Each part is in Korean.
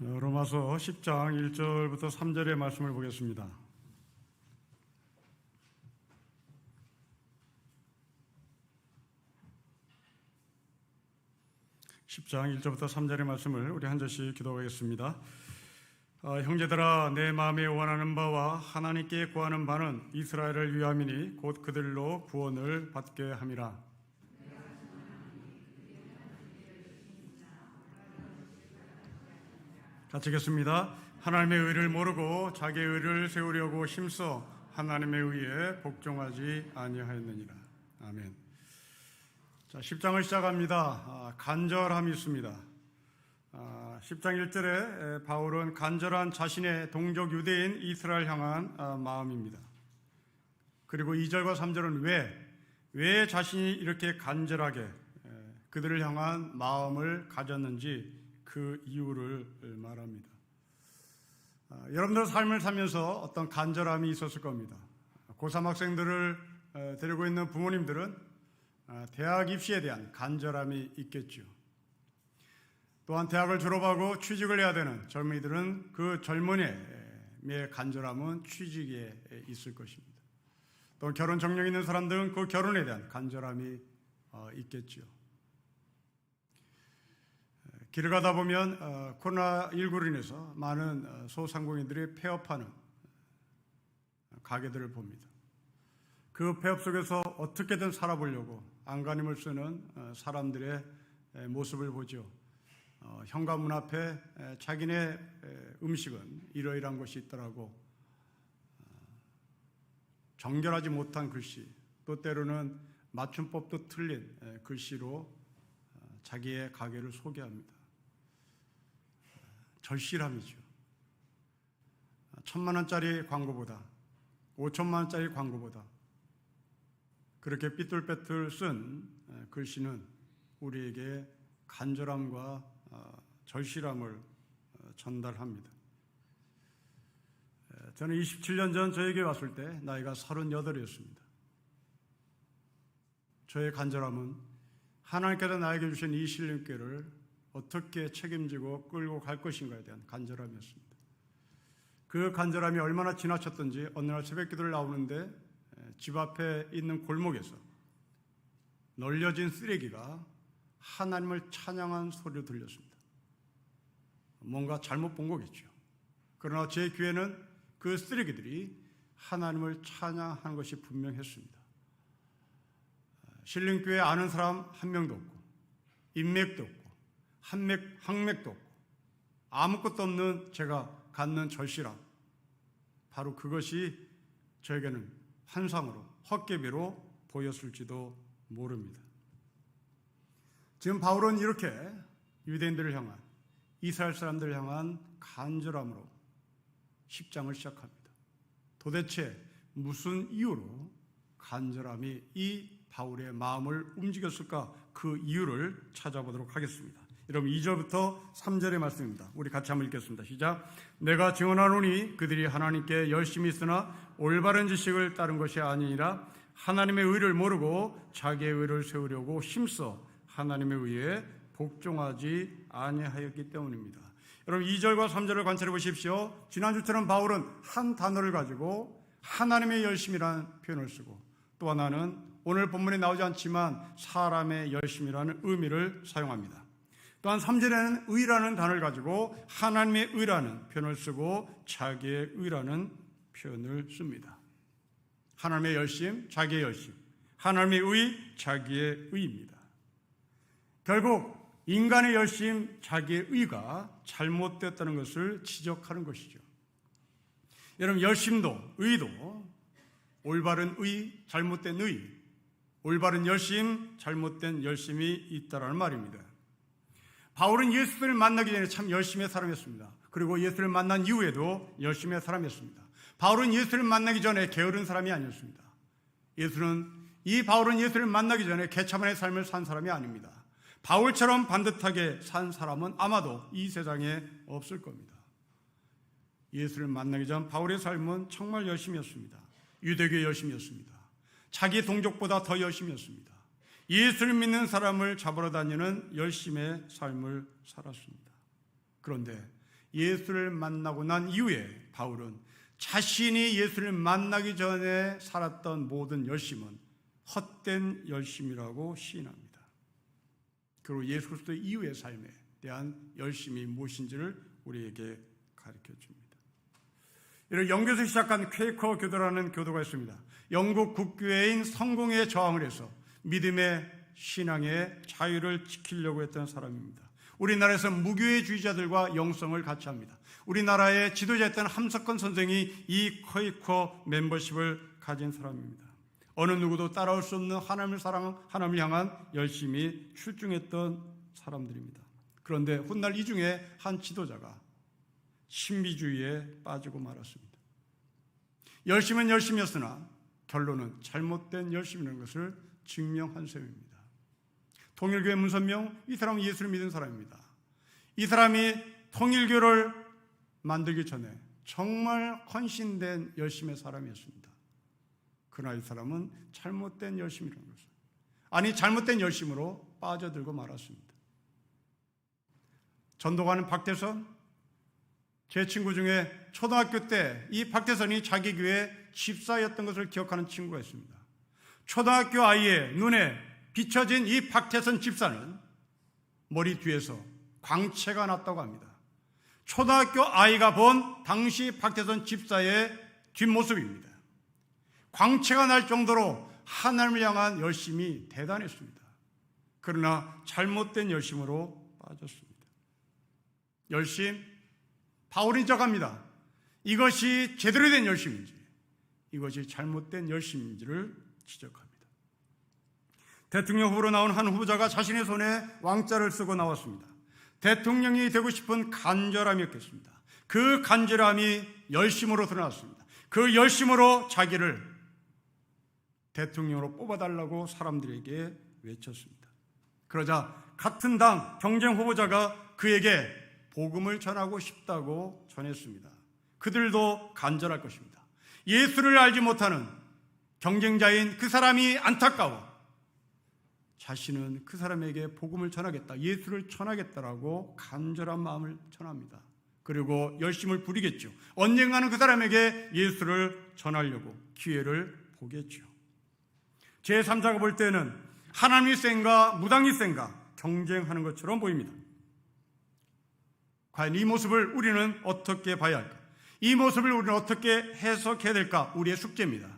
로마서 10장 1절부터 3절의 말씀을 보겠습니다. (10장 1절부터 3절의) 말씀을 우리 한 절씩 기도하겠습니다. 형제들아, 내 마음에 원하는 바와 하나님께 구하는 바는 이스라엘을 위함이니 곧 그들로 구원을 받게 함이라. 같이 읽겠습니다. 하나님의 의를 모르고 자기의 의를 세우려고 힘써 하나님의 의에 복종하지 아니하였느니라. 아멘. 자, 10장을 시작합니다. 간절함이 있습니다. 10장 1절에 바울은 간절한 자신의 동족 유대인 이스라엘 향한 마음입니다. 그리고 2절과 3절은 왜 자신이 이렇게 간절하게 그들을 향한 마음을 가졌는지 그 이유를 말합니다. 여러분들 삶을 살면서 어떤 간절함이 있었을 겁니다. 고3 학생들을 데리고 있는 부모님들은 대학 입시에 대한 간절함이 있겠죠. 또한 대학을 졸업하고 취직을 해야 되는 젊은이들은 그 젊은이의 간절함은 취직에 있을 것입니다. 또 결혼 정령 있는 사람들은 그 결혼에 대한 간절함이 있겠죠. 길을 가다 보면 코로나19로 인해서 많은 소상공인들이 폐업하는 가게들을 봅니다. 그 폐업 속에서 어떻게든 살아보려고 안간힘을 쓰는 사람들의 모습을 보죠. 현관문 앞에 자기네 음식은 이러이러한 것이 있더라고 정결하지 못한 글씨, 또 때로는 맞춤법도 틀린 글씨로 자기의 가게를 소개합니다. 절실함이죠. 1,000만 원짜리 광고보다 5천만 원짜리 광고보다 그렇게 삐뚤빼뚤 쓴 글씨는 우리에게 간절함과 절실함을 전달합니다. 저는 27년 전 저에게 왔을 때 나이가 38이었습니다. 저의 간절함은 하나님께서 나에게 주신 이 신령교회를 어떻게 책임지고 끌고 갈 것인가에 대한 간절함이었습니다. 그 간절함이 얼마나 지나쳤던지 어느 날 새벽 기도를 나오는데 집 앞에 있는 골목에서 널려진 쓰레기가 하나님을 찬양한 소리로 들렸습니다. 뭔가 잘못 본 거겠죠. 그러나 제 귀에는 그 쓰레기들이 하나님을 찬양하는 것이 분명했습니다. 신림교회 아는 사람 한 명도 없고 인맥도 없고 항맥도 없고 아무것도 없는 제가 갖는 절실함, 바로 그것이 저에게는 환상으로 헛개비로 보였을지도 모릅니다. 지금 바울은 이렇게 유대인들을 향한, 이스라엘 사람들을 향한 간절함으로 10장을 시작합니다. 도대체 무슨 이유로 간절함이 이 바울의 마음을 움직였을까? 그 이유를 찾아보도록 하겠습니다. 여러분 2절부터 3절의 말씀입니다. 우리 같이 한번 읽겠습니다. 시작. 내가 증언하노니 그들이 하나님께 열심히 있으나 올바른 지식을 따른 것이 아니니라. 하나님의 의를 모르고 자기의 의를 세우려고 힘써 하나님의 의에 복종하지 아니하였기 때문입니다. 여러분 2절과 3절을 관찰해 보십시오. 지난주처럼 바울은 한 단어를 가지고 하나님의 열심이라는 표현을 쓰고, 또 하나는 오늘 본문에 나오지 않지만 사람의 열심이라는 의미를 사용합니다. 또한 3절에는 의라는 단어를 가지고 하나님의 의라는 표현을 쓰고 자기의 의라는 표현을 씁니다. 하나님의 열심, 자기의 열심, 하나님의 의, 자기의 의입니다. 결국 인간의 열심, 자기의 의가 잘못됐다는 것을 지적하는 것이죠. 여러분 열심도 의도 올바른 의, 잘못된 의, 올바른 열심, 잘못된 열심이 있다라는 말입니다. 바울은 예수를 만나기 전에 참 열심의 사람이었습니다. 그리고 예수를 만난 이후에도 열심의 사람이었습니다. 바울은 예수를 만나기 전에 게으른 사람이 아니었습니다. 바울은 예수를 만나기 전에 개차반의 삶을 산 사람이 아닙니다. 바울처럼 반듯하게 산 사람은 아마도 이 세상에 없을 겁니다. 예수를 만나기 전 바울의 삶은 정말 열심이었습니다. 유대교의 열심이었습니다. 자기 동족보다 더 열심이었습니다. 예수를 믿는 사람을 잡으러 다니는 열심의 삶을 살았습니다. 그런데 예수를 만나고 난 이후에 바울은 자신이 예수를 만나기 전에 살았던 모든 열심은 헛된 열심이라고 시인합니다. 그리고 예수 그리스도 이후의 삶에 대한 열심이 무엇인지를 우리에게 가르쳐줍니다. 이를 영국에서 시작한 퀘이커 교도라는 교도가 있습니다. 영국 국교회인 성공에 저항을 해서 믿음의 신앙의 자유를 지키려고 했던 사람입니다. 우리나라에서 무교회주의자들과 영성을 같이 합니다. 우리나라의 지도자였던 함석헌 선생이 이 퀘이커 멤버십을 가진 사람입니다. 어느 누구도 따라올 수 없는 하나님을 향한 열심이 출중했던 사람들입니다. 그런데 훗날 이 중에 한 지도자가 신비주의에 빠지고 말았습니다. 열심은 열심이었으나 결론은 잘못된 열심이라는 것을 증명한 셈입니다. 통일교회 문선명, 이 사람은 예수를 믿은 사람입니다. 이 사람이 통일교를 만들기 전에 정말 헌신된 열심의 사람이었습니다. 그러나 이 사람은 잘못된 열심이라는 것을, 아니 잘못된 열심으로 빠져들고 말았습니다. 전도가는 박태선, 제 친구 중에 초등학교 때 이 박태선이 자기 교회 집사였던 것을 기억하는 친구가 있습니다. 초등학교 아이의 눈에 비춰진 이 박태선 집사는 머리 뒤에서 광채가 났다고 합니다. 초등학교 아이가 본 당시 박태선 집사의 뒷모습입니다. 광채가 날 정도로 하나님을 향한 열심이 대단했습니다. 그러나 잘못된 열심으로 빠졌습니다. 열심, 바울이 지적합니다. 이것이 제대로 된 열심인지 이것이 잘못된 열심인지를 지적합니다. 대통령 후보로 나온 한 후보자가 자신의 손에 왕자를 쓰고 나왔습니다. 대통령이 되고 싶은 간절함이었겠습니다. 그 간절함이 열심으로 드러났습니다. 그 열심으로 자기를 대통령으로 뽑아달라고 사람들에게 외쳤습니다. 그러자 같은 당 경쟁 후보자가 그에게 복음을 전하고 싶다고 전했습니다. 그들도 간절할 것입니다. 예수를 알지 못하는 경쟁자인 그 사람이 안타까워 자신은 그 사람에게 복음을 전하겠다, 예수를 전하겠다라고 간절한 마음을 전합니다. 그리고 열심을 부리겠죠. 언젠가는 그 사람에게 예수를 전하려고 기회를 보겠죠. 제3자가 볼 때는 하나님이 센가 무당이 센가 경쟁하는 것처럼 보입니다. 과연 이 모습을 우리는 어떻게 봐야 할까? 이 모습을 우리는 어떻게 해석해야 될까? 우리의 숙제입니다.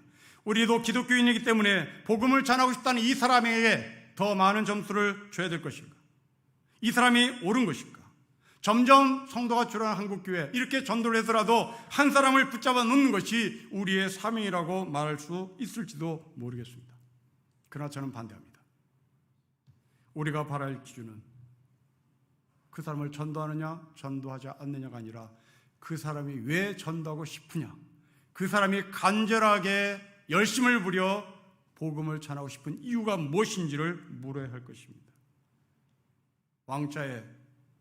우리도 기독교인이기 때문에 복음을 전하고 싶다는 이 사람에게 더 많은 점수를 줘야 될 것인가? 이 사람이 옳은 것인가? 점점 성도가 줄어든 한국교회, 이렇게 전도를 해서라도 한 사람을 붙잡아 놓는 것이 우리의 사명이라고 말할 수 있을지도 모르겠습니다. 그러나 저는 반대합니다. 우리가 바랄 기준은 그 사람을 전도하느냐 전도하지 않느냐가 아니라 그 사람이 왜 전도하고 싶으냐, 그 사람이 간절하게 열심을 부려 복음을 전하고 싶은 이유가 무엇인지를 물어야 할 것입니다. 왕자에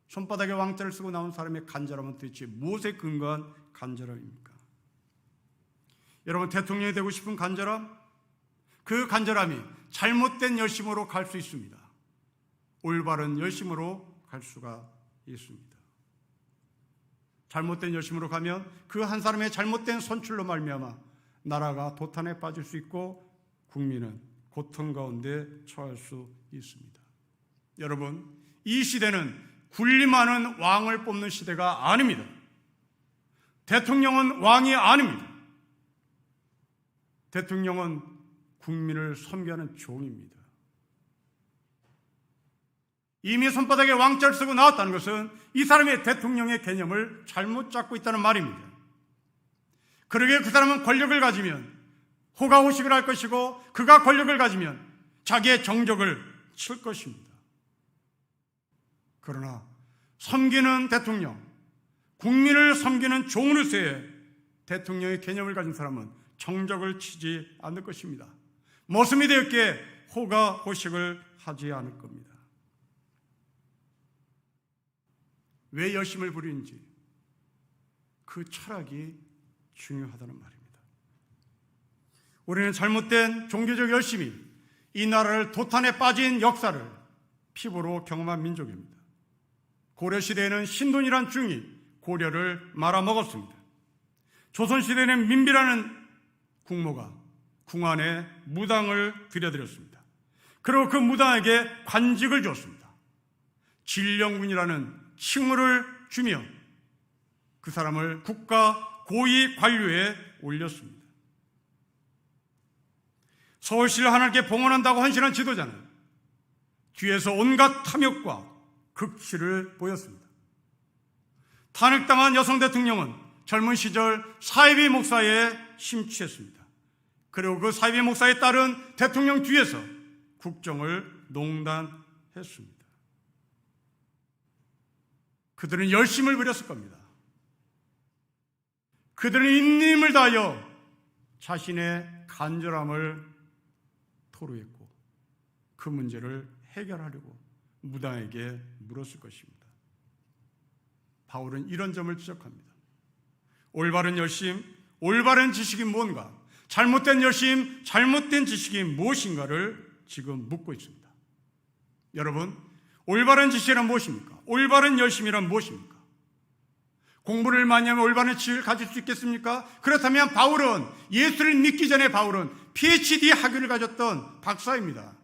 손바닥에 왕자를 쓰고 나온 사람의 간절함은 도대체 무엇에 근거한 간절함입니까? 여러분, 대통령이 되고 싶은 간절함, 그 간절함이 잘못된 열심으로 갈 수 있습니다. 올바른 열심으로 갈 수가 있습니다. 잘못된 열심으로 가면 그 한 사람의 잘못된 선출로 말미암아 나라가 도탄에 빠질 수 있고 국민은 고통 가운데 처할 수 있습니다. 여러분, 이 시대는 군림하는 왕을 뽑는 시대가 아닙니다. 대통령은 왕이 아닙니다. 대통령은 국민을 섬기는 종입니다. 이미 손바닥에 왕자를 쓰고 나왔다는 것은 이 사람의 대통령의 개념을 잘못 잡고 있다는 말입니다. 그러게 그 사람은 권력을 가지면 호가호식을 할 것이고 그가 권력을 가지면 자기의 정적을 칠 것입니다. 그러나 섬기는 대통령, 국민을 섬기는 종으로서의 대통령의 개념을 가진 사람은 정적을 치지 않을 것입니다. 머슴이 되었기에 호가호식을 하지 않을 겁니다. 왜 열심을 부리는지 그 철학이 중요하다는 말입니다. 우리는 잘못된 종교적 열심이 이 나라를 도탄에 빠진 역사를 피부로 경험한 민족입니다. 고려시대에는 신돈이란 중이 고려를 말아먹었습니다. 조선시대에는 민비라는 국모가 궁안에 무당을 들여드렸습니다. 그리고 그 무당에게 관직을 줬습니다. 진령군이라는 칭호를 주며 그 사람을 국가 고위 관료에 올렸습니다. 서울시를 하나님께 봉헌한다고 헌신한 지도자는 뒤에서 온갖 탐욕과 극치를 보였습니다. 탄핵당한 여성 대통령은 젊은 시절 사이비 목사에 심취했습니다. 그리고 그 사이비 목사에 따른 대통령 뒤에서 국정을 농단했습니다. 그들은 열심을 부렸을 겁니다. 그들은 인님을 다하여 자신의 간절함을 토로했고 그 문제를 해결하려고 무당에게 물었을 것입니다. 바울은 이런 점을 지적합니다. 올바른 열심, 올바른 지식이 뭔가, 잘못된 열심, 잘못된 지식이 무엇인가를 지금 묻고 있습니다. 여러분, 올바른 지식이란 무엇입니까? 올바른 열심이란 무엇입니까? 공부를 많이 하면 올바른 지식을 가질 수 있겠습니까? 그렇다면 바울은, 예수를 믿기 전에 바울은 PhD 학위를 가졌던 박사입니다.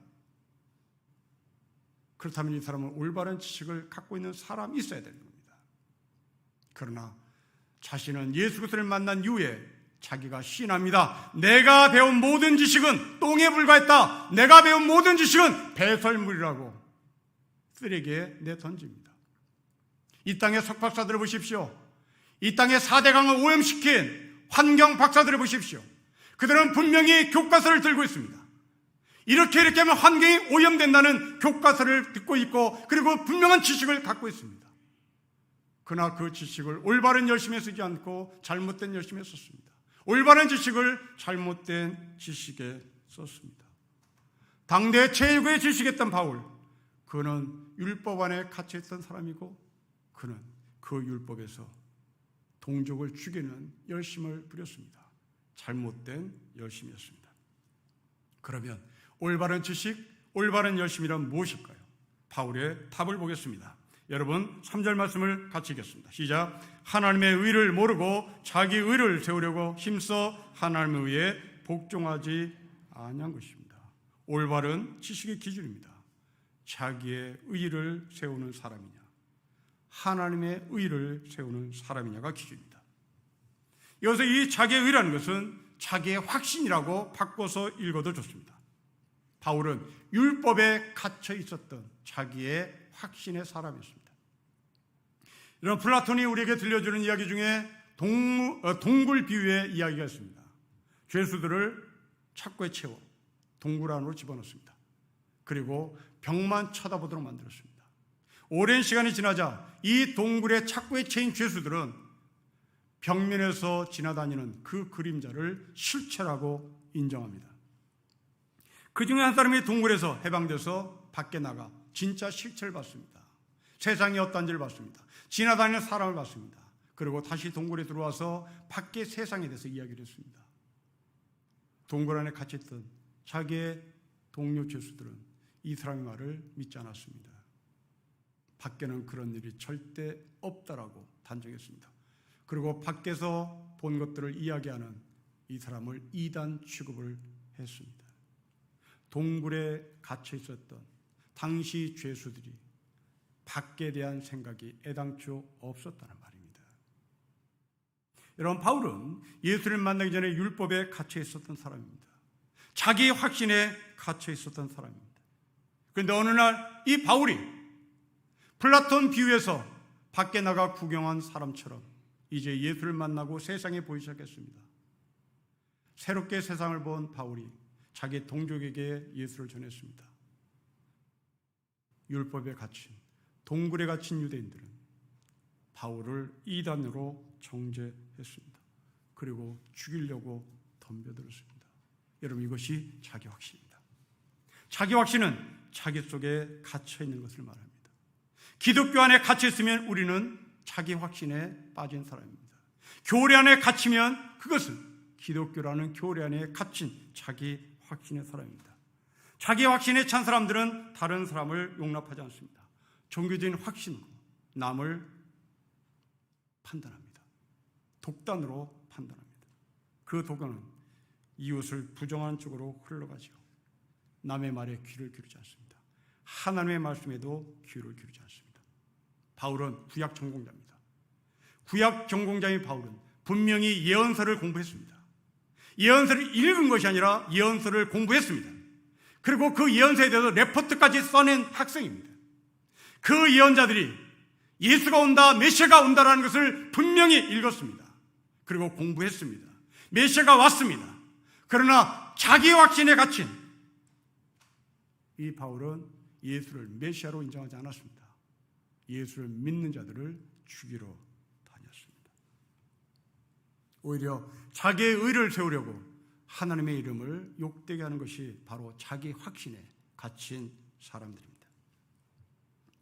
그렇다면 이 사람은 올바른 지식을 갖고 있는 사람이 있어야 되는 겁니다. 그러나 자신은 예수 그리스도를 만난 이후에 자기가 시인합니다. 내가 배운 모든 지식은 똥에 불과했다. 내가 배운 모든 지식은 배설물이라고 쓰레기에 내던집니다. 이 땅의 석박사들을 보십시오. 이 땅의 4대강을 오염시킨 환경 박사들을 보십시오. 그들은 분명히 교과서를 들고 있습니다. 이렇게 하면 환경이 오염된다는 교과서를 듣고 있고 그리고 분명한 지식을 갖고 있습니다. 그러나 그 지식을 올바른 열심에 쓰지 않고 잘못된 열심에 썼습니다. 올바른 지식을 잘못된 지식에 썼습니다. 당대 최고의 지식했던 바울, 그는 율법 안에 갇혀있던 사람이고 그는 그 율법에서 동족을 죽이는 열심을 부렸습니다. 잘못된 열심이었습니다. 그러면 올바른 지식, 올바른 열심이란 무엇일까요? 바울의 답을 보겠습니다. 여러분 3절 말씀을 같이 읽겠습니다. 시작. 하나님의 의를 모르고 자기 의를 세우려고 힘써 하나님의 의에 복종하지 아니한 것입니다. 올바른 지식의 기준입니다. 자기의 의를 세우는 사람이냐, 하나님의 의를 세우는 사람이냐가 기준입니다. 여기서 이 자기의 의라는 것은 자기의 확신이라고 바꿔서 읽어도 좋습니다. 바울은 율법에 갇혀 있었던 자기의 확신의 사람이었습니다. 이런 플라톤이 우리에게 들려주는 이야기 중에 동굴 비유의 이야기가 있습니다. 죄수들을 착고에 채워 동굴 안으로 집어넣습니다. 그리고 벽만 쳐다보도록 만들었습니다. 오랜 시간이 지나자 이 동굴에 착고에 채인 죄수들은 벽면에서 지나다니는 그 그림자를 실체라고 인정합니다. 그 중에 한 사람이 동굴에서 해방돼서 밖에 나가 진짜 실체를 봤습니다. 세상이 어떤지를 봤습니다. 지나다니는 사람을 봤습니다. 그리고 다시 동굴에 들어와서 밖의 세상에 대해서 이야기를 했습니다. 동굴 안에 갇혀있던 자기의 동료 죄수들은 이 사람의 말을 믿지 않았습니다. 밖에는 그런 일이 절대 없다라고 단정했습니다. 그리고 밖에서 본 것들을 이야기하는 이 사람을 이단 취급을 했습니다. 동굴에 갇혀 있었던 당시 죄수들이 밖에 대한 생각이 애당초 없었다는 말입니다. 여러분, 바울은 예수를 만나기 전에 율법에 갇혀 있었던 사람입니다. 자기 확신에 갇혀 있었던 사람입니다. 그런데 어느 날 이 바울이 플라톤 비유에서 밖에 나가 구경한 사람처럼 이제 예수를 만나고 세상에 보이기 시작했습니다. 새롭게 세상을 본 바울이 자기 동족에게 예수를 전했습니다. 율법에 갇힌, 동굴에 갇힌 유대인들은 바울을 이단으로 정죄했습니다. 그리고 죽이려고 덤벼들었습니다. 여러분, 이것이 자기 확신입니다. 자기 확신은 자기 속에 갇혀 있는 것을 말합니다. 기독교 안에 갇혀 있으면 우리는 자기 확신에 빠진 사람입니다. 교리 안에 갇히면 그것은 기독교라는 교리 안에 갇힌 자기 확신의 사람입니다. 자기 확신에 찬 사람들은 다른 사람을 용납하지 않습니다. 종교적인 확신으로 남을 판단합니다. 독단으로 판단합니다. 그 독단은 이웃을 부정하는 쪽으로 흘러가죠. 남의 말에 귀를 기울이지 않습니다. 하나님의 말씀에도 귀를 기울이지 않습니다. 바울은 구약 전공자입니다. 구약 전공자인 바울은 분명히 예언서를 공부했습니다. 예언서를 읽은 것이 아니라 예언서를 공부했습니다. 그리고 그 예언서에 대해서 레포트까지 써낸 학생입니다. 그 예언자들이 예수가 온다, 메시아가 온다라는 것을 분명히 읽었습니다. 그리고 공부했습니다. 메시아가 왔습니다. 그러나 자기 확신에 갇힌 이 바울은 예수를 메시아로 인정하지 않았습니다. 예수를 믿는 자들을 죽이러 다녔습니다. 오히려 자기의 의를 세우려고 하나님의 이름을 욕되게 하는 것이 바로 자기 확신에 갇힌 사람들입니다.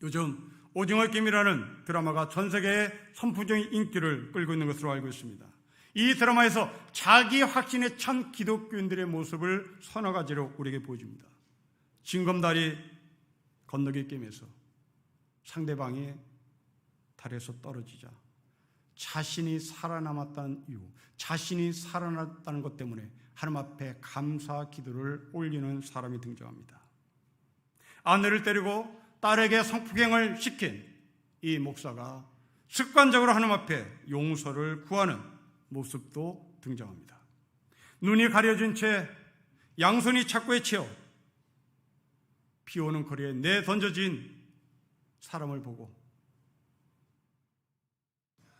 요즘 오징어 게임이라는 드라마가 전 세계에 선풍적인 인기를 끌고 있는 것으로 알고 있습니다. 이 드라마에서 자기 확신에 찬 기독교인들의 모습을 서너 가지로 우리에게 보여줍니다. 징검다리 건너기 게임에서 상대방이 달에서 떨어지자 자신이 살아남았다는 이유, 자신이 살아났다는 것 때문에 하나님 앞에 감사 기도를 올리는 사람이 등장합니다. 아내를 때리고 딸에게 성폭행을 시킨 이 목사가 습관적으로 하나님 앞에 용서를 구하는 모습도 등장합니다. 눈이 가려진 채 양손이 착고에 채워 비 오는 거리에 내던져진 사람을 보고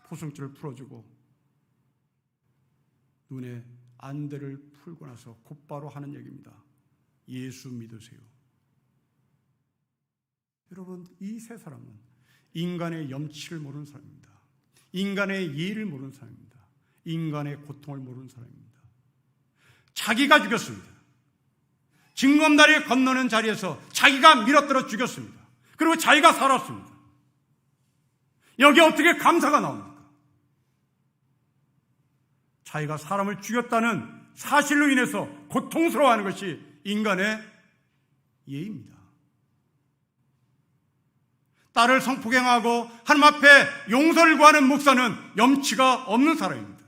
포승줄을 풀어주고 눈에 안대를 풀고 나서 곧바로 하는 얘기입니다. 예수 믿으세요. 여러분, 이 세 사람은 인간의 염치를 모르는 사람입니다. 인간의 예의를 모르는 사람입니다. 인간의 고통을 모르는 사람입니다. 자기가 죽였습니다. 징검다리 건너는 자리에서 자기가 밀어들어 죽였습니다. 그리고 자기가 살았습니다. 여기 어떻게 감사가 나옵니까? 자기가 사람을 죽였다는 사실로 인해서 고통스러워하는 것이 인간의 예의입니다. 딸을 성폭행하고 하나님 앞에 용서를 구하는 목사는 염치가 없는 사람입니다.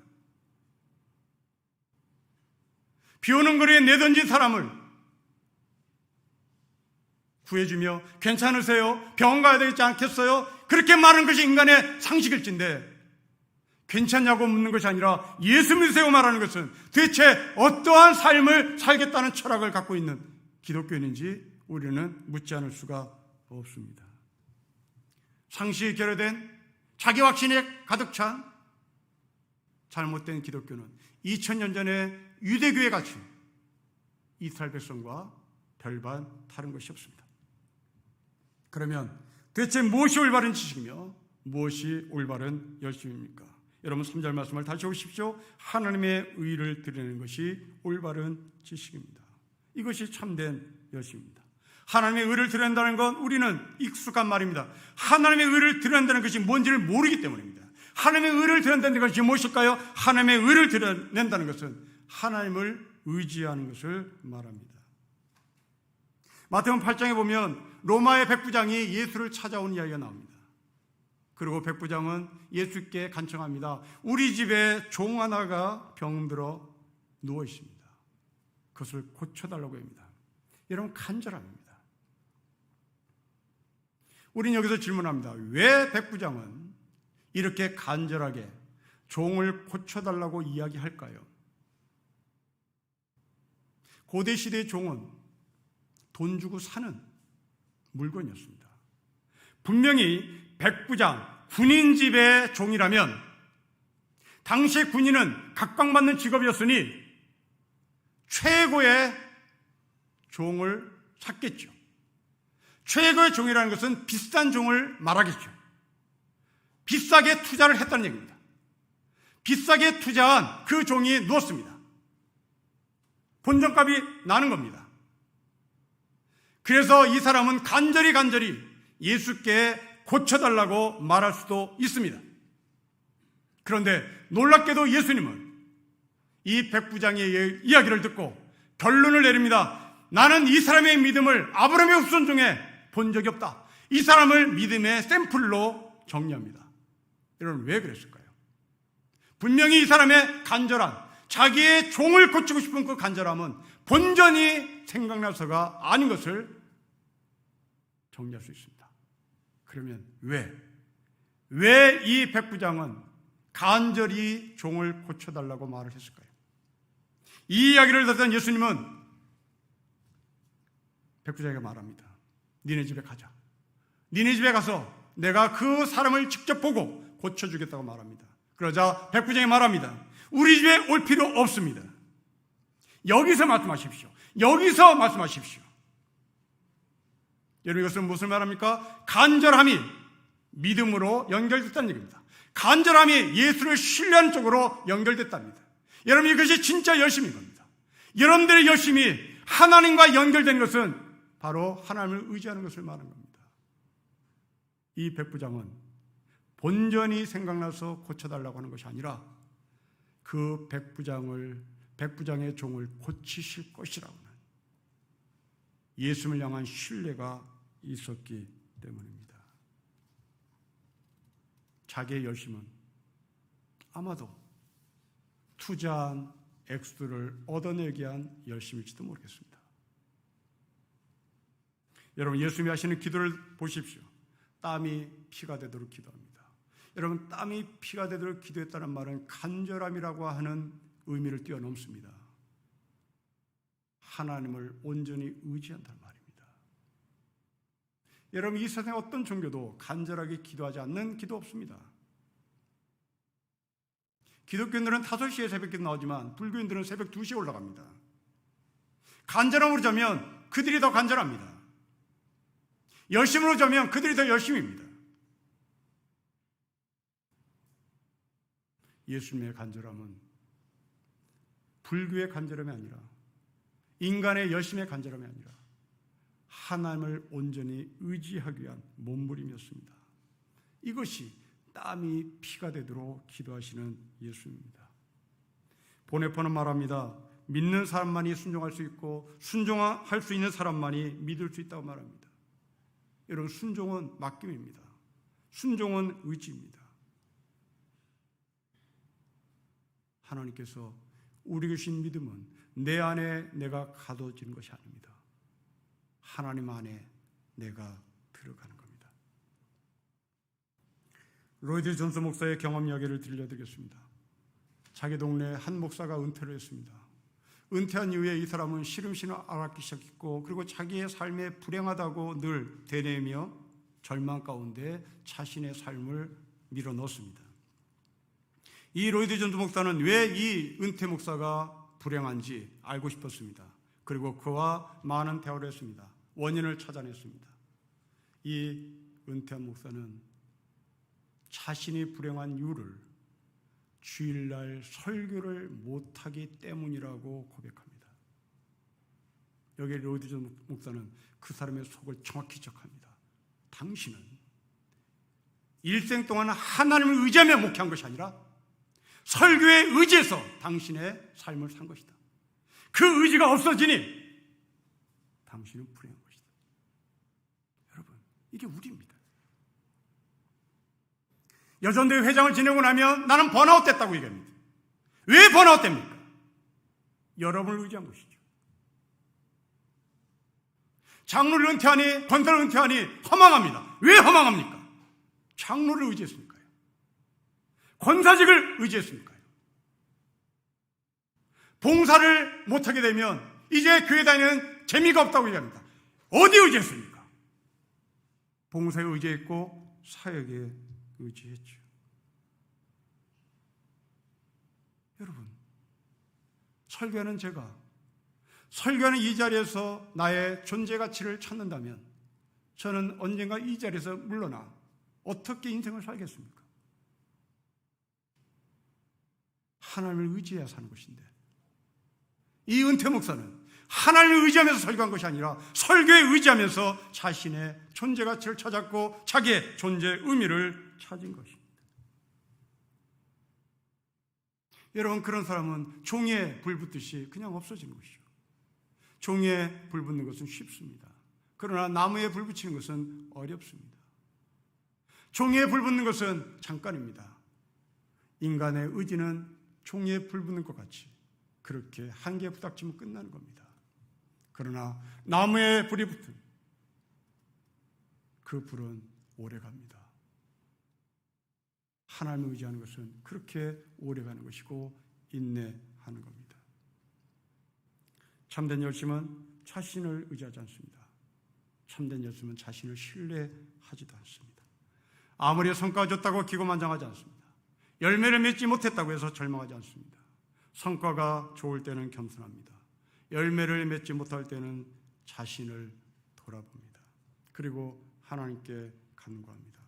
비 오는 거리에 내던진 사람을 구해주며 괜찮으세요? 병원 가야 되지 않겠어요? 그렇게 말하는 것이 인간의 상식일진데 괜찮냐고 묻는 것이 아니라 예수 믿으세요 말하는 것은 대체 어떠한 삶을 살겠다는 철학을 갖고 있는 기독교인인지 우리는 묻지 않을 수가 없습니다. 상식이 결여된 자기 확신에 가득 찬 잘못된 기독교는 2000년 전에 유대교에 갇힌 이스라엘 백성과 별반 다른 것이 없습니다. 그러면 대체 무엇이 올바른 지식이며 무엇이 올바른 열심입니까? 여러분 3절 말씀을 다시 보십시오. 하나님의 의를 드리는 것이 올바른 지식입니다. 이것이 참된 열심입니다. 하나님의 의를 드린다는 건 우리는 익숙한 말입니다. 하나님의 의를 드린다는 것이 뭔지를 모르기 때문입니다. 하나님의 의를 드린다는 것이 무엇일까요? 하나님의 의를 드린다는 것은 하나님을 의지하는 것을 말합니다. 마태복음 8장에 보면 로마의 백부장이 예수를 찾아온 이야기가 나옵니다. 그리고 백부장은 예수께 간청합니다. 우리 집에 종 하나가 병들어 누워 있습니다. 그것을 고쳐달라고 합니다. 여러분, 간절합니다. 우리는 여기서 질문합니다. 왜 백부장은 이렇게 간절하게 종을 고쳐달라고 이야기할까요? 고대 시대의 종은 돈 주고 사는 물건이었습니다. 분명히 백부장, 군인 집의 종이라면 당시 군인은 각광받는 직업이었으니 최고의 종을 샀겠죠. 최고의 종이라는 것은 비싼 종을 말하겠죠. 비싸게 투자를 했다는 얘기입니다. 비싸게 투자한 그 종이 누웠습니다. 본전값이 나는 겁니다. 그래서 이 사람은 간절히 예수께 고쳐달라고 말할 수도 있습니다. 그런데 놀랍게도 예수님은 이 백부장의 이야기를 듣고 결론을 내립니다. 나는 이 사람의 믿음을 아브라함의 후손 중에 본 적이 없다. 이 사람을 믿음의 샘플로 정리합니다. 여러분, 왜 그랬을까요? 분명히 이 사람의 간절함, 자기의 종을 고치고 싶은 그 간절함은 본전이 생각나서가 아닌 것을 정리할 수 있습니다. 그러면 왜 이 백부장은 간절히 종을 고쳐달라고 말을 했을까요? 이 이야기를 듣던 예수님은 백부장에게 말합니다. 니네 집에 가자. 니네 집에 가서 내가 그 사람을 직접 보고 고쳐주겠다고 말합니다. 그러자 백부장이 말합니다. 우리 집에 올 필요 없습니다. 여기서 말씀하십시오. 여기서 말씀하십시오. 여러분, 이것은 무슨 말합니까? 간절함이 믿음으로 연결됐다는 얘기입니다. 간절함이 예수를 신뢰하는 쪽으로 연결됐답니다. 여러분, 이것이 진짜 열심인 겁니다. 여러분들의 열심이 하나님과 연결된 것은 바로 하나님을 의지하는 것을 말하는 겁니다. 이 백부장은 본전이 생각나서 고쳐달라고 하는 것이 아니라 그 백부장의 종을 고치실 것이라고 하는 예수님을 향한 신뢰가 있었기 때문입니다. 자기의 열심은 아마도 투자한 액수를 얻어내기 위한 열심일지도 모르겠습니다. 여러분, 예수님이 하시는 기도를 보십시오. 땀이 피가 되도록 기도합니다. 여러분, 땀이 피가 되도록 기도했다는 말은 간절함이라고 하는 의미를 뛰어넘습니다. 하나님을 온전히 의지한다는 말입니다. 여러분, 이 세상의 어떤 종교도 간절하게 기도하지 않는 기도 없습니다. 기독교인들은 5시에 새벽기도 나오지만 불교인들은 새벽 2시에 올라갑니다. 간절함으로 자면 그들이 더 간절합니다. 열심으로 자면 그들이 더 열심입니다. 예수님의 간절함은 불교의 간절함이 아니라 인간의 열심의 간절함이 아니라 하나님을 온전히 의지하기 위한 몸부림이었습니다. 이것이 땀이 피가 되도록 기도하시는 예수입니다. 보네포는 말합니다. 믿는 사람만이 순종할 수 있고 순종할 수 있는 사람만이 믿을 수 있다고 말합니다. 여러분, 순종은 맡김입니다. 순종은 의지입니다. 하나님께서 우리 주신 믿음은 내 안에 내가 가둬지는 것이 아닙니다. 하나님 안에 내가 들어가는 겁니다. 로이드 존스 목사의 경험 이야기를 들려드리겠습니다. 자기 동네에 한 목사가 은퇴를 했습니다. 은퇴한 이후에 이 사람은 시름시름 앓기 시작했고, 그리고 자기의 삶에 불행하다고 늘 되뇌며 절망 가운데 자신의 삶을 밀어넣습니다. 이 로이드 존스 목사는 왜 이 은퇴 목사가 불행한지 알고 싶었습니다. 그리고 그와 많은 대화를 했습니다. 원인을 찾아냈습니다. 이 은퇴한 목사는 자신이 불행한 이유를 주일날 설교를 못하기 때문이라고 고백합니다. 여기에 로이드 존스 목사는 그 사람의 속을 정확히 지적합니다. 당신은 일생 동안 하나님을 의지하며 목회한 것이 아니라 설교에 의지해서 당신의 삶을 산 것이다. 그 의지가 없어지니 당신은 불행한 것이다. 여러분, 이게 우리입니다. 여전대회 회장을 지내고 나면 나는 번아웃 됐다고 얘기합니다. 왜 번아웃 됩니까? 여러분을 의지한 것이죠. 장로를 은퇴하니, 권사를 은퇴하니 허망합니다. 왜 허망합니까? 장로를 의지했으니까요. 권사직을 의지했으니까요. 봉사를 못하게 되면 이제 교회 다니는 재미가 없다고 얘기합니다. 어디 의지했습니까? 봉사에 의지했고 사역에 의지했죠. 여러분, 설교하는 제가 설교하는 이 자리에서 나의 존재 가치를 찾는다면 저는 언젠가 이 자리에서 물러나 어떻게 인생을 살겠습니까? 하나님을 의지해야 사는 것인데, 이 은퇴 목사는 하나님을 의지하면서 설교한 것이 아니라 설교에 의지하면서 자신의 존재 가치를 찾았고 자기의 존재의 의미를 찾은 것입니다. 여러분, 그런 사람은 종이에 불 붙듯이 그냥 없어지는 것이죠. 종이에 불 붙는 것은 쉽습니다. 그러나 나무에 불 붙이는 것은 어렵습니다. 종이에 불 붙는 것은 잠깐입니다. 인간의 의지는 종이에 불 붙는 것 같이 그렇게 한계에 부닥치면 끝나는 겁니다. 그러나 나무에 불이 붙은 그 불은 오래갑니다. 하나님을 의지하는 것은 그렇게 오래가는 것이고 인내하는 겁니다. 참된 열심은 자신을 의지하지 않습니다. 참된 열심은 자신을 신뢰하지도 않습니다. 아무리 성과가 좋다고 기고만장하지 않습니다. 열매를 맺지 못했다고 해서 절망하지 않습니다. 성과가 좋을 때는 겸손합니다. 열매를 맺지 못할 때는 자신을 돌아봅니다. 그리고 하나님께 간구합니다.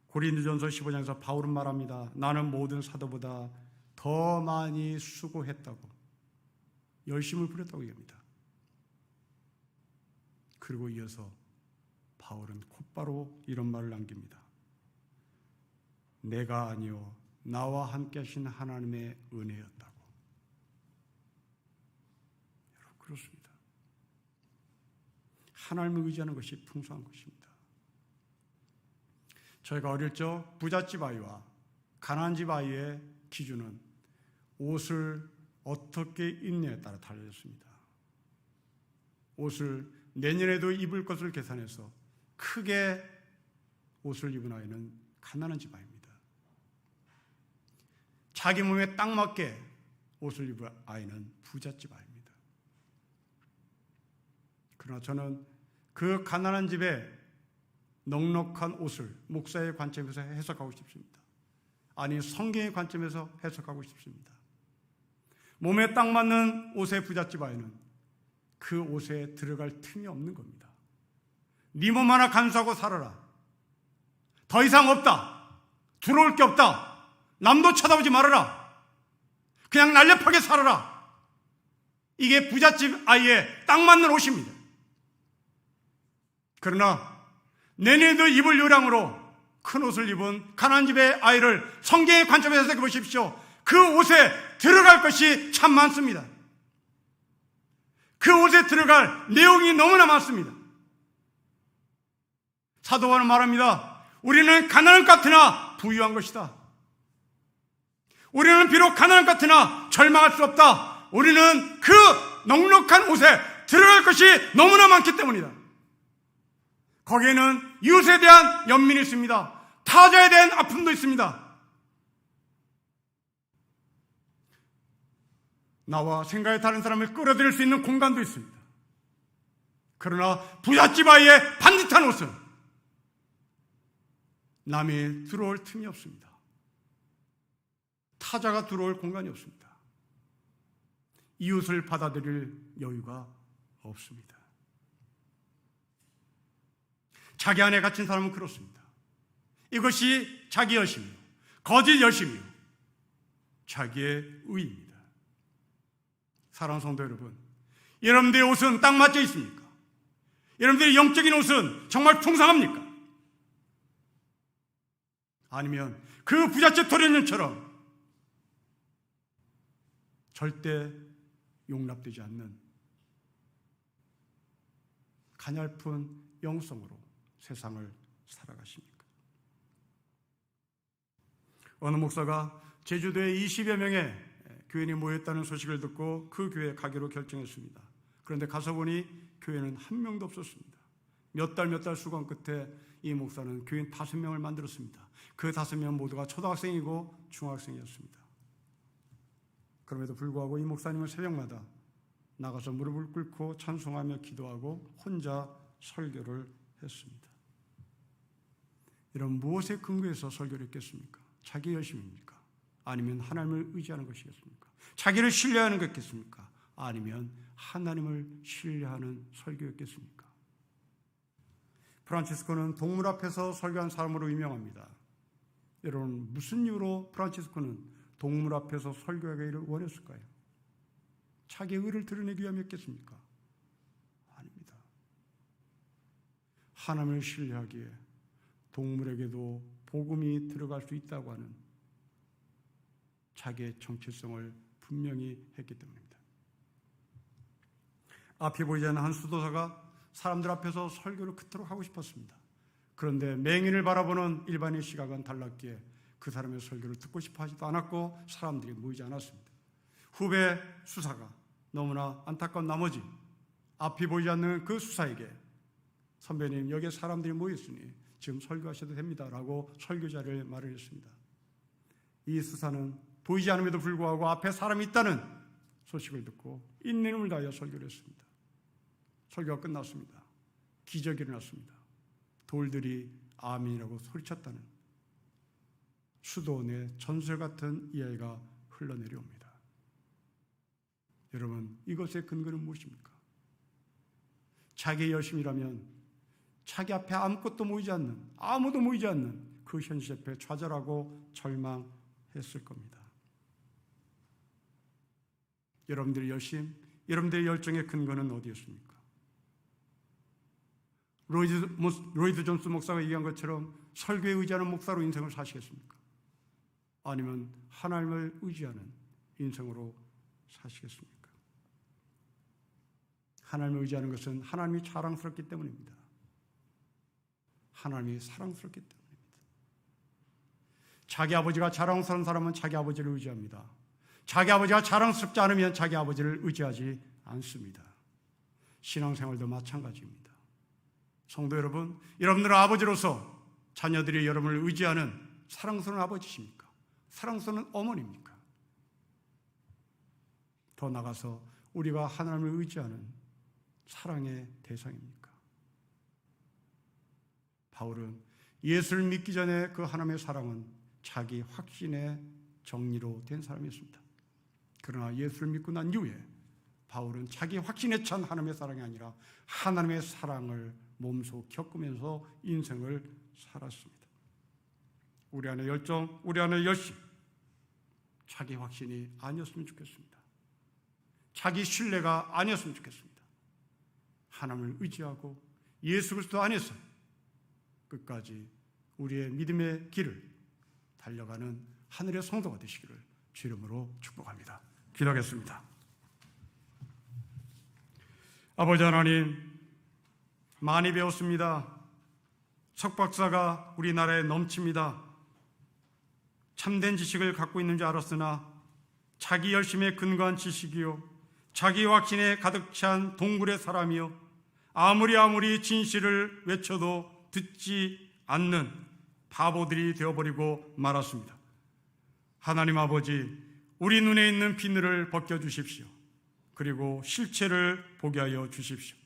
고린도전서 15장에서 바울은 말합니다. 나는 모든 사도보다 더 많이 수고했다고, 열심을 부렸다고 얘기합니다. 그리고 이어서 바울은 곧바로 이런 말을 남깁니다. 내가 아니요 나와 함께 하신 하나님의 은혜였다고. 여러분, 그렇습니다. 하나님을 의지하는 것이 풍성한 것입니다. 저희가 어릴 적 부잣집 아이와 가난집 아이의 기준은 옷을 어떻게 입느냐에 따라 달라졌습니다. 옷을 내년에도 입을 것을 계산해서 크게 옷을 입은 아이는 가난한 집 아이입니다. 자기 몸에 딱 맞게 옷을 입은 아이는 부잣집 아이입니다. 그러나 저는 그 가난한 집에 넉넉한 옷을 목사의 관점에서 해석하고 싶습니다. 아니, 성경의 관점에서 해석하고 싶습니다. 몸에 딱 맞는 옷의 부잣집 아이는 그 옷에 들어갈 틈이 없는 겁니다. 네 몸 하나 간수하고 살아라. 더 이상 없다. 들어올 게 없다. 남도 쳐다보지 말아라. 그냥 날렵하게 살아라. 이게 부잣집 아이의 딱 맞는 옷입니다. 그러나 내년에도 입을 요량으로 큰 옷을 입은 가난한 집의 아이를 성경의 관점에서 생각해 보십시오. 그 옷에 들어갈 것이 참 많습니다. 그 옷에 들어갈 내용이 너무나 많습니다. 사도 바울은 말합니다. 우리는 가난한 것 같으나 부유한 것이다. 우리는 비록 가난한 것 같으나 절망할 수 없다. 우리는 그 넉넉한 옷에 들어갈 것이 너무나 많기 때문이다. 거기에는 이웃에 대한 연민이 있습니다. 타자에 대한 아픔도 있습니다. 나와 생각이 다른 사람을 끌어들일 수 있는 공간도 있습니다. 그러나 부잣집 아이의 반듯한 옷은 남이 들어올 틈이 없습니다. 타자가 들어올 공간이 없습니다. 이웃을 받아들일 여유가 없습니다. 자기 안에 갇힌 사람은 그렇습니다. 이것이 자기 열심이요, 거짓 열심이요, 자기의 의입니다. 사랑하는 성도 여러분, 여러분들의 옷은 딱 맞춰 있습니까? 여러분들의 영적인 옷은 정말 풍성합니까? 아니면 그 부잣집 도련님처럼 절대 용납되지 않는 가냘픈 영성으로 세상을 살아가십니까? 어느 목사가 제주도에 20여 명의 교인이 모였다는 소식을 듣고 그 교회에 가기로 결정했습니다. 그런데 가서 보니 교회는 한 명도 없었습니다. 몇 달 수건 끝에 이 목사는 교인 5명을 만들었습니다. 그 5명 모두가 초등학생이고 중학생이었습니다. 그럼에도 불구하고 이 목사님은 새벽마다 나가서 무릎을 꿇고 찬송하며 기도하고 혼자 설교를 했습니다. 이런 무엇에 근거해서 설교를 했겠습니까? 자기 열심입니까? 아니면 하나님을 의지하는 것이겠습니까? 자기를 신뢰하는 것겠습니까? 아니면 하나님을 신뢰하는 설교였겠습니까? 프란치스코는 동물 앞에서 설교한 사람으로 유명합니다. 여러분, 무슨 이유로 프란치스코는 동물 앞에서 설교하기를 원했을까요? 자기의 의를 드러내기 위함이었겠습니까? 아닙니다. 하나님을 신뢰하기에 동물에게도 복음이 들어갈 수 있다고 하는 자기의 정체성을 분명히 했기 때문입니다. 앞이 보이지 않는 한 수도사가 사람들 앞에서 설교를 그토록 하고 싶었습니다. 그런데 맹인을 바라보는 일반인 시각은 달랐기에 그 사람의 설교를 듣고 싶어 하지도 않았고 사람들이 모이지 않았습니다. 후배 수사가 너무나 안타까운 나머지 앞이 보이지 않는 그 수사에게 선배님, 여기에 사람들이 모였으니 지금 설교하셔도 됩니다 라고 설교자를 말을 했습니다. 이 수사는 보이지 않음에도 불구하고 앞에 사람이 있다는 소식을 듣고 있는 힘을 다하여 설교를 했습니다. 설교가 끝났습니다. 기적이 일어났습니다. 돌들이 아멘이라고 소리쳤다는 수도원의 전설 같은 이야기가 흘러내려옵니다. 여러분, 이것의 근거는 무엇입니까? 자기의 열심이라면 자기 앞에 아무것도 모이지 않는, 아무도 모이지 않는 그 현실 앞에 좌절하고 절망했을 겁니다. 여러분들의 열심, 여러분들의 열정의 근거는 어디였습니까? 로이드 존스 목사가 얘기한 것처럼 설교에 의지하는 목사로 인생을 사시겠습니까? 아니면 하나님을 의지하는 인생으로 사시겠습니까? 하나님을 의지하는 것은 하나님이 자랑스럽기 때문입니다. 하나님이 사랑스럽기 때문입니다. 자기 아버지가 자랑스러운 사람은 자기 아버지를 의지합니다. 자기 아버지가 자랑스럽지 않으면 자기 아버지를 의지하지 않습니다. 신앙생활도 마찬가지입니다. 성도 여러분, 여러분들은 아버지로서 자녀들이 여러분을 의지하는 사랑스러운 아버지십니까? 사랑스러운 어머니입니까? 더 나아가서 우리가 하나님을 의지하는 사랑의 대상입니까? 바울은 예수를 믿기 전에 그 하나님의 사랑은 자기 확신의 정리로 된 사람이었습니다. 그러나 예수를 믿고 난 이후에 바울은 자기 확신에 찬 하나님의 사랑이 아니라 하나님의 사랑을 몸소 겪으면서 인생을 살았습니다. 우리 안에 열정, 우리 안에 열심, 자기 확신이 아니었으면 좋겠습니다. 자기 신뢰가 아니었으면 좋겠습니다. 하나님을 의지하고 예수 그리스도 안에서 끝까지 우리의 믿음의 길을 달려가는 하늘의 성도가 되시기를 주 이름으로 축복합니다. 기도하겠습니다. 아버지 하나님, 많이 배웠습니다. 석박사가 우리나라에 넘칩니다. 참된 지식을 갖고 있는 줄 알았으나 자기 열심에 근거한 지식이요, 자기 확신에 가득 찬 동굴의 사람이요, 아무리 진실을 외쳐도 듣지 않는 바보들이 되어버리고 말았습니다. 하나님 아버지, 우리 눈에 있는 비늘을 벗겨주십시오. 그리고 실체를 보게 하여 주십시오.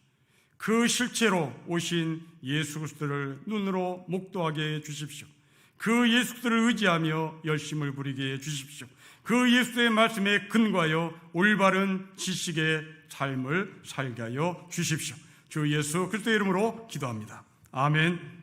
그 실체로 오신 예수 그리스도를 눈으로 목도하게 해 주십시오. 그 예수 그리스도를 의지하며 열심을 부리게 해 주십시오. 그 예수의 말씀에 근거하여 올바른 지식의 삶을 살게 하여 주십시오. 주 예수 그리스도의 이름으로 기도합니다. 아멘.